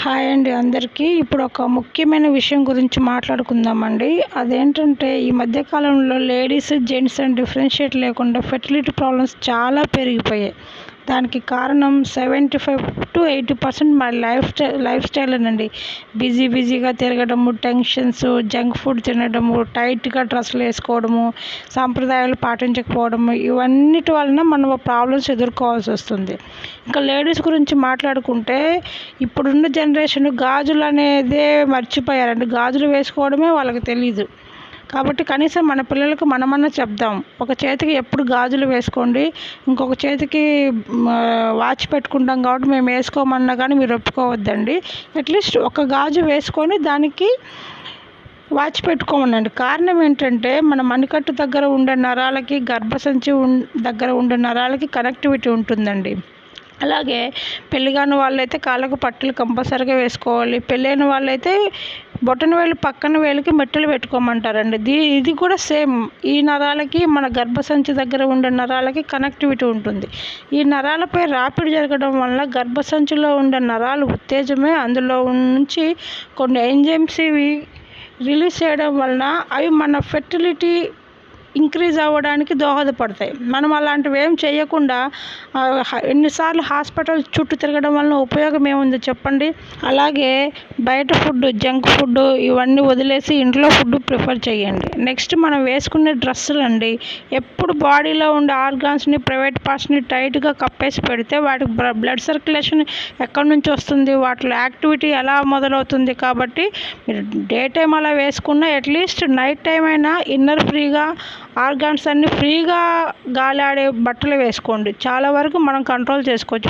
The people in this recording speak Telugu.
హాయ్ అండి అందరికీ. ఇప్పుడు ఒక ముఖ్యమైన విషయం గురించి మాట్లాడుకుందామండి. అదేంటంటే ఈ మధ్య కాలంలో లేడీస్, జెంట్స్ అని డిఫరెన్షియేట్ లేకుండా ఫెర్టిలిటీ ప్రాబ్లమ్స్ చాలా పెరిగిపోయాయి. దానికి కారణం 75-80% మన లైఫ్ స్టైలేనండి. బిజీగా తిరగడము, టెన్షన్స్, జంక్ ఫుడ్ తినడము, టైట్‌గా డ్రెస్సులు వేసుకోవడము, సాంప్రదాయాలు పాటించకపోవడము, ఇవన్నిటి వలన మనం ప్రాబ్లమ్స్ ఎదుర్కోవాల్సి వస్తుంది. ఇంకా లేడీస్ గురించి మాట్లాడుకుంటే ఇప్పుడున్న జనరేషన్ గాజులు అనేదే మర్చిపోయారండి. గాజులు వేసుకోవడమే వాళ్ళకి తెలీదు. కాబట్టి కనీసం మన పిల్లలకు మనమన్నా చెప్దాం. ఒక చేతికి ఎప్పుడు గాజులు వేసుకోండి, ఇంకొక చేతికి వాచ్ పెట్టుకుంటాం కాబట్టి మేము వేసుకోమన్నా కానీ మీరు ఒప్పుకోవద్దండి. అట్లీస్ట్ ఒక గాజు వేసుకొని దానికి వాచ్ పెట్టుకోమనండి. కారణం ఏంటంటే మన మణికట్టు దగ్గర ఉండే నరాలకి, గర్భసంచి దగ్గర ఉండే నరాలకి కనెక్టివిటీ ఉంటుందండి. అలాగే పెళ్ళిగాని వాళ్ళైతే కాళ్ళకు పట్టులు కంపల్సరీగా వేసుకోవాలి. పెళ్ళైన వాళ్ళైతే బొటన వేలు పక్కన వేలుకి మెట్టలు పెట్టుకోమంటారండి. ఇది కూడా సేమ్. ఈ నరాలకి మన గర్భసంచి దగ్గర ఉండే నరాలకి కనెక్టివిటీ ఉంటుంది. ఈ నరాలపై రాపిడి జరగడం వల్ల గర్భసంచిలో ఉండే నరాలు ఉత్తేజమే అందులో నుంచి కొన్ని ఎంజైమ్స్ ఇవి రిలీజ్ చేయడం వలన అవి మన ఫెర్టిలిటీ ఇంక్రీజ్ అవ్వడానికి దోహదపడతాయి. మనం అలాంటివి ఏం చేయకుండా ఎన్నిసార్లు హాస్పిటల్ చుట్టూ తిరగడం వలన ఉపయోగం ఏముంది చెప్పండి. అలాగే బయట ఫుడ్, జంక్ ఫుడ్ ఇవన్నీ వదిలేసి ఇంట్లో ఫుడ్ ప్రిఫర్ చేయండి. నెక్స్ట్ మనం వేసుకునే డ్రెస్సులు అండి, ఎప్పుడు బాడీలో ఉండే ఆర్గాన్స్ని, ప్రైవేట్ పార్ట్స్ని టైట్గా కప్పేసి పెడితే వాటికి బ్లడ్ సర్క్యులేషన్ ఎక్కడి నుంచి వస్తుంది, వాటిలో యాక్టివిటీ ఎలా మొదలవుతుంది. కాబట్టి మీరు డే టైం అలా వేసుకున్న అట్లీస్ట్ నైట్ టైం అయినా ఇన్నర్ ఫ్రీగా, ఆర్గాన్స్ అన్నీ ఫ్రీగా గాలాడే బట్టలు వేసుకోండి. చాలా వరకు మనం కంట్రోల్ చేసుకోవచ్చు.